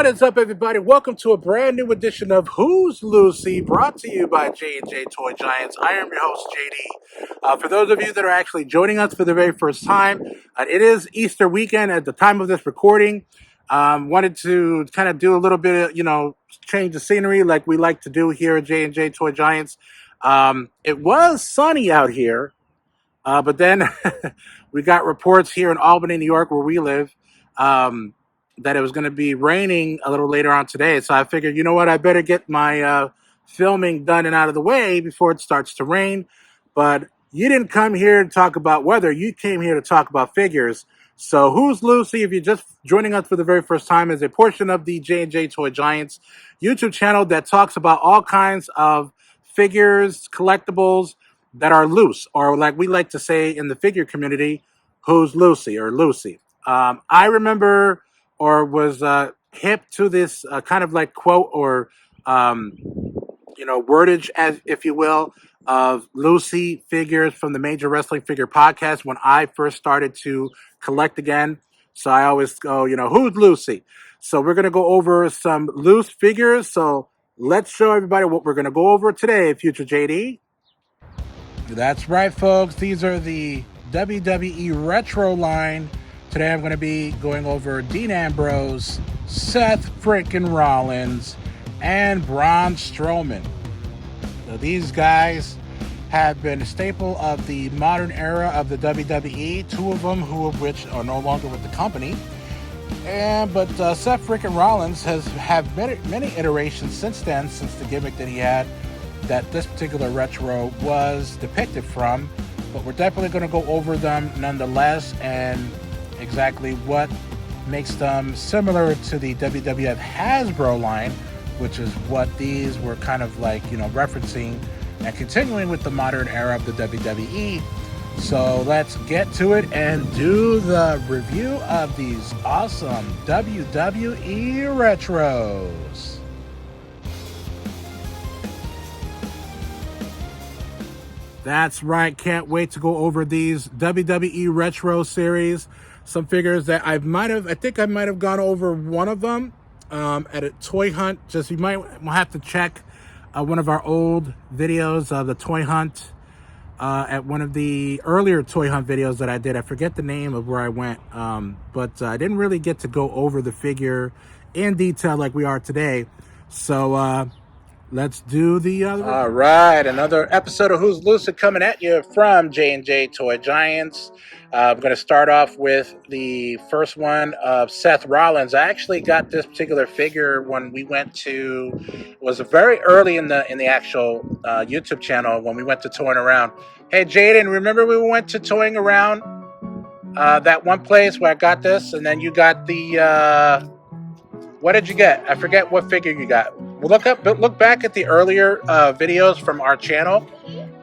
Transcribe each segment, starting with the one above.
What is up, everybody? Welcome to a brand new edition of Who's Lucy, brought to you by J&J Toy Giants. I am your host, JD. For those of you that are actually joining us for the very first time, it is Easter weekend at the time of this recording. Wanted to kind of do a little bit of, change the scenery like we like to do here at J&J Toy Giants. It was sunny out here, but then we got reports here in Albany, New York, where we live, that it was going to be raining a little later on today. So I figured, you know what, I better get my filming done and out of the way before it starts to rain. But you didn't come here to talk about weather. You came here to talk about figures. So Who's Lucy, if you're just joining us for the very first time, is a portion of the J&J Toy Giants YouTube channel that talks about all kinds of figures, collectibles that are loose, or like we like to say in the figure community, Who's Lucy or Lucy. I remember or was hip to this kind of like quote or wordage, as if you will, of Lucy figures from the Major Wrestling Figure Podcast when I first started to collect again. So I always go, who's Lucy? So we're gonna go over some loose figures. So let's show everybody what we're gonna go over today, Future JD. That's right, folks. These are the WWE Retro line. Today I'm going to be going over Dean Ambrose, Seth freaking Rollins, and Braun Strowman. So these guys have been a staple of the modern era of the WWE, two of them which are no longer with the company. But Seth freaking Rollins has had many iterations since then, since the gimmick that he had that this particular retro was depicted from. But we're definitely going to go over them nonetheless, and exactly what makes them similar to the WWF Hasbro line, which is what these were kind of like, referencing and continuing with the modern era of the WWE. So let's get to it and do the review of these awesome WWE retros. That's right. Can't wait to go over these WWE Retro series. Some figures that I think I might have gone over one of them at a toy hunt. You might have to check one of our old videos of the toy hunt at one of the earlier toy hunt videos that I did. I forget the name of where I went, but I didn't really get to go over the figure in detail like we are today. So let's do the other. All right, another episode of Who's Lucid coming at you from J&J Toy Giants. I'm going to start off with the first one of Seth Rollins. I actually got this particular figure when we went to, it was very early in the actual YouTube channel when we went to Toying Around. Hey, Jaden, remember we went to Toying Around, that one place where I got this, and then you got the, what did you get? I forget what figure you got. Well, look back at the earlier videos from our channel,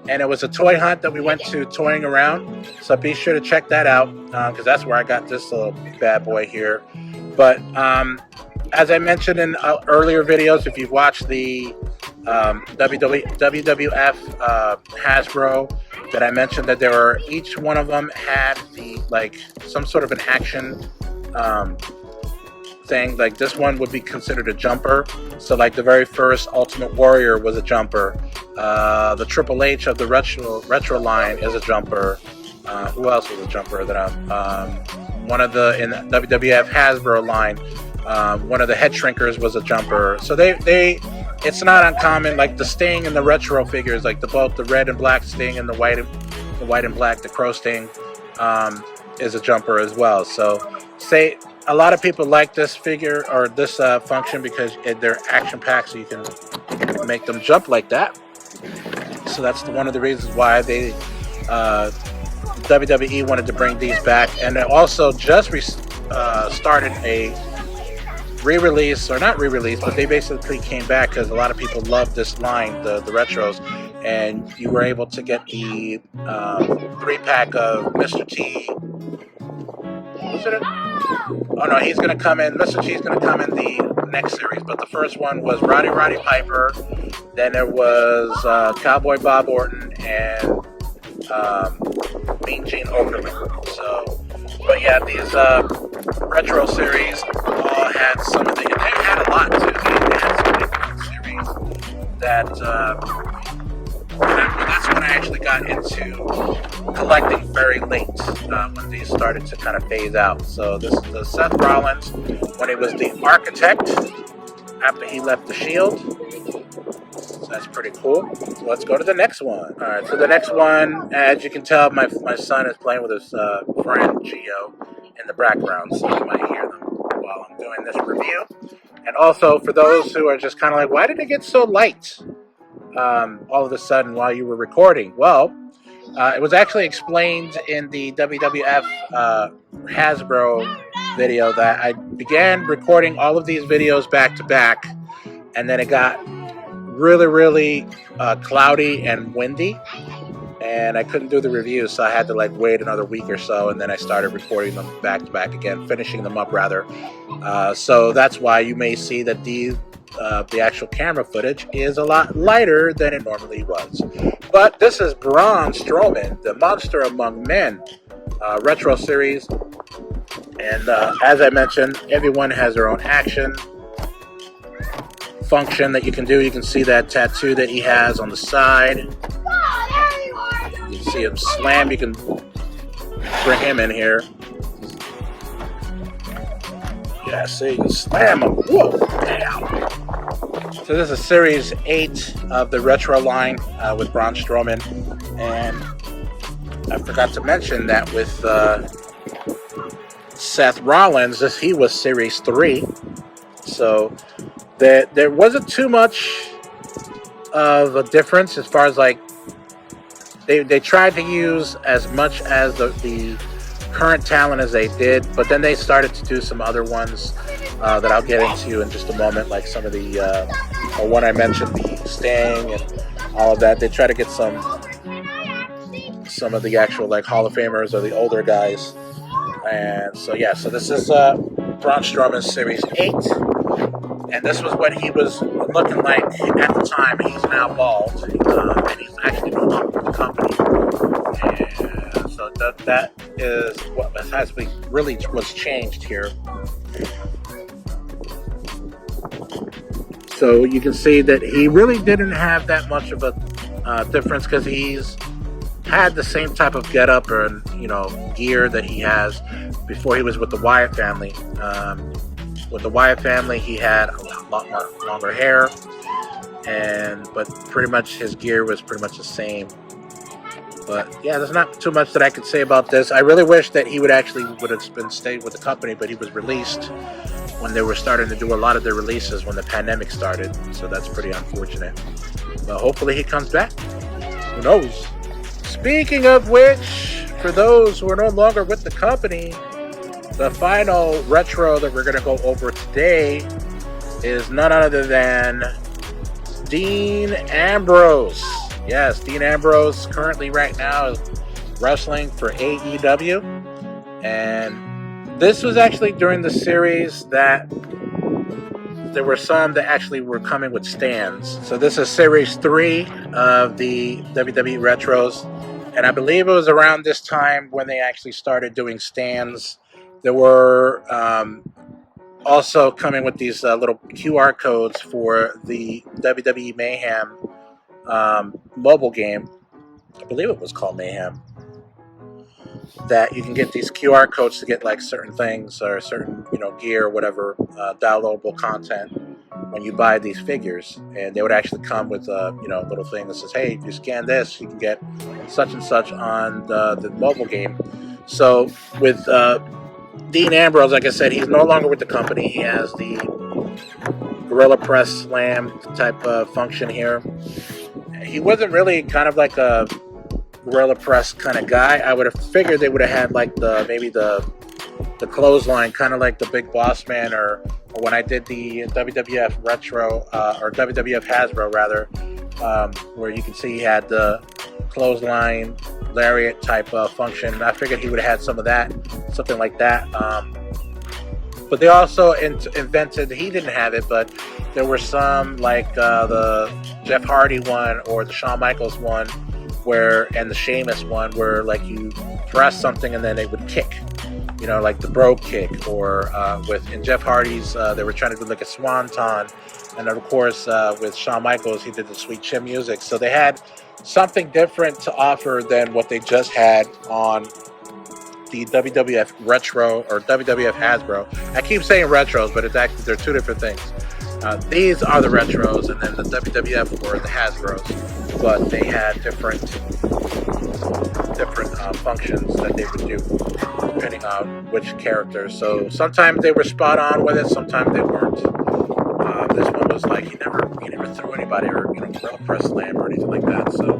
and it was a toy hunt that we went to Toying Around. So be sure to check that out, because that's where I got this little bad boy here. But as I mentioned in earlier videos, if you've watched the WWF Hasbro, that I mentioned that each one of them had some sort of an action thing. Like this one would be considered a jumper. So like the very first Ultimate Warrior was a jumper. The Triple H of the retro line is a jumper. Who else was a jumper? One of the in the WWF Hasbro line, one of the head shrinkers was a jumper. So it's not uncommon. Like the Sting and the retro figures, like both the red and black Sting and the white and black, the Crow Sting, is a jumper as well. So a lot of people like this figure or this function because they're action packed, so you can make them jump like that. So that's one of the reasons why they WWE wanted to bring these back, and they also just started a re-release, or not re-release, but they basically came back because a lot of people love this line, the retros, and you were able to get the 3-pack of Mr. T. Was it? Oh no, he's going to come in. Mr. T's going to come in the next series, but the first one was Roddy Piper. Then there was Cowboy Bob Orton and Mean Gene Okerlund. So But yeah, these retro series all had some of the, and they had a lot too. They had some different series that. That's when I actually got into collecting very late, when these started to kind of phase out. So this is the Seth Rollins when he was the Architect after he left the Shield. So that's pretty cool. So let's go to the next one. All right, so the next one, as you can tell, my son is playing with his friend Gio in the background, so you might hear them while I'm doing this review. And also, for those who are just kind of like, why did it get so light all of a sudden while you were recording? Well, it was actually explained in the WWF Hasbro video that I began recording all of these videos back to back, and then it got really cloudy and windy, and I couldn't do the review, so I had to like wait another week or so, and then I started recording them back to back again, finishing them up rather. So that's why you may see that the actual camera footage is a lot lighter than it normally was. But this is Braun Strowman, the Monster Among Men retro series. And as I mentioned, everyone has their own action function that you can do. You can see that tattoo that he has on the side. You can see him slam. You can bring him in here. Yeah, see, you can slam him. Whoa, damn. So this is Series 8 of the Retro line with Braun Strowman. And I forgot to mention that with Seth Rollins, he was Series 3. So there wasn't too much of a difference as far as like they tried to use as much as the current talent as they did, but then they started to do some other ones that I'll get into in just a moment, like some of the one I mentioned, the Sting and all of that. They try to get some of the actual like Hall of Famers or the older guys. And so yeah, so this is Braun Strowman Series 8, and this was what he was looking like at the time. He's now bald, and he's actually no longer with the company. And so that is what has been really was changed here. So you can see that he really didn't have that much of a difference, because he's had the same type of getup or gear that he has before he was with the Wyatt family. With the Wyatt family, he had a lot more longer hair, but pretty much his gear was pretty much the same. But yeah, there's not too much that I could say about this. I really wish that he would have been stayed with the company, but he was released when they were starting to do a lot of their releases when the pandemic started. So that's pretty unfortunate. But hopefully he comes back. Who knows? Speaking of which, for those who are no longer with the company, the final retro that we're going to go over today is none other than Dean Ambrose. Yes, Dean Ambrose currently right now is wrestling for AEW. And this was actually during the series that there were some that actually were coming with stands. So this is Series 3 of the WWE Retros. And I believe it was around this time when they actually started doing stands. There were also coming with these little QR codes for the WWE Mayhem mobile game. I believe it was called Mayhem. That you can get these QR codes to get like certain things or certain gear or whatever, downloadable content when you buy these figures. And they would actually come with a little thing that says, hey, if you scan this, you can get such and such on the mobile game. So with Dean Ambrose, like I said, he's no longer with the company. He has the Gorilla Press Slam type of function here. He wasn't really kind of like a Gorilla Press kind of guy. I would have figured they would have had like maybe the clothesline, kind of like the Big Boss Man, or when I did the WWF Retro or WWF Hasbro rather, where you can see he had the clothesline lariat type function. I figured he would have had some of that, something like that. But they also invented, he didn't have it, but there were some like the Jeff Hardy one or the Shawn Michaels one, and the Sheamus one, where like you press something and then they would kick. you know, like the Bro Kick, or in Jeff Hardy's, they were trying to do like a Swanton, and of course with Shawn Michaels, he did the Sweet Chin Music. So they had something different to offer than what they just had on the WWF Retro or WWF Hasbro. I keep saying retros, but it's actually, they're two different things. These are the retros, and then the WWF were the Hasbros, but they had different functions that they would do depending on which characters. So sometimes they were spot on with it, sometimes they weren't. This one was like he never threw anybody or a press slam or anything like that. So,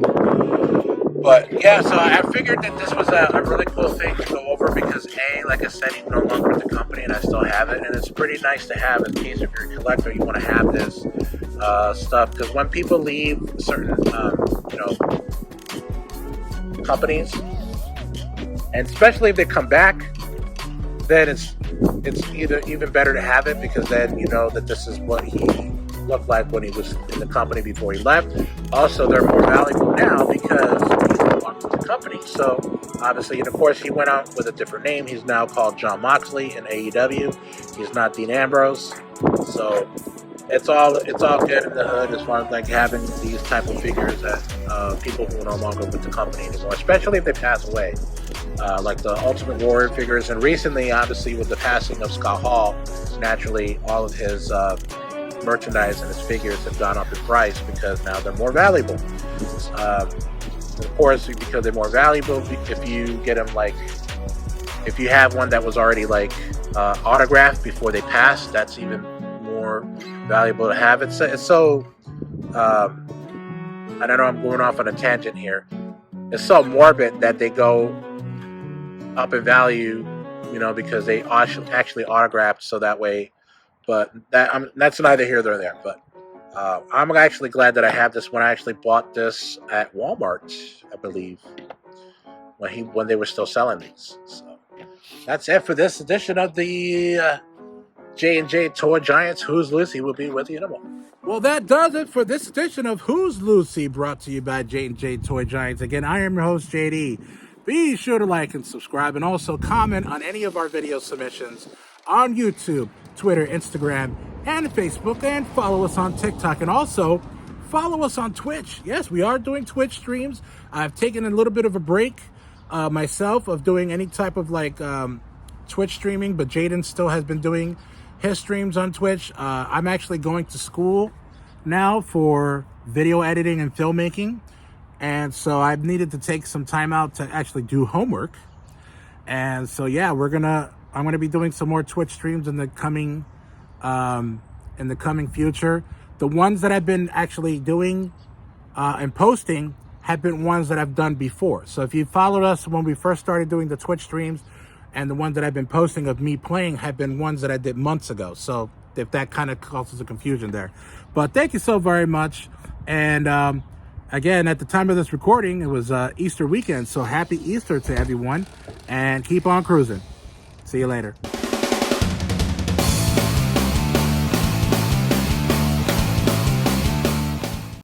but yeah, so I figured that this was a really cool thing to go over because like I said, he's no longer with the company, and I still have it, and it's pretty nice to have in case if you're a collector, you want to have this stuff, because when people leave certain companies, and especially if they come back, then it's even better to have it, because then you know that this is what he looked like when he was in the company before he left. Also, they're more valuable now because he's no longer with the company. So obviously, and of course, he went out with a different name. He's now called Jon Moxley in AEW. He's not Dean Ambrose. So it's all good in the hood as far as like having these type of figures that people who are no longer with the company anymore, especially if they pass away. Like the Ultimate Warrior figures, and recently, obviously, with the passing of Scott Hall, naturally, all of his merchandise and his figures have gone up in price because now they're more valuable. Of course, because they're more valuable, if you get them if you have one that was already autographed before they passed, that's even more valuable to have. It's so. I know I'm going off on a tangent here. It's so morbid that they go up in value, because they actually autographed, so that way. But that's neither here nor there. But I'm actually glad that I have this one. I actually bought this at Walmart, I believe, when they were still selling these. So that's it for this edition of the J&J Toy Giants. Who's Lucy? Will be with you in a moment. Well, that does it for this edition of Who's Lucy, brought to you by J&J Toy Giants. Again, I am your host, JD. Be sure to like and subscribe, and also comment on any of our video submissions on YouTube, Twitter, Instagram, and Facebook, and follow us on TikTok, and also follow us on Twitch. Yes, we are doing Twitch streams. I've taken a little bit of a break myself of doing any type of Twitch streaming, but Jaden still has been doing his streams on Twitch. I'm actually going to school now for video editing and filmmaking, and so I've needed to take some time out to actually do homework. And so yeah, I'm gonna be doing some more Twitch streams in the coming future. The ones that I've been actually doing and posting have been ones that I've done before. So if you followed us when we first started doing the Twitch streams, and the ones that I've been posting of me playing have been ones that I did months ago. So if that kind of causes a confusion there. But thank you so very much. And again, at the time of this recording, it was Easter weekend. So happy Easter to everyone, and keep on cruising. See you later.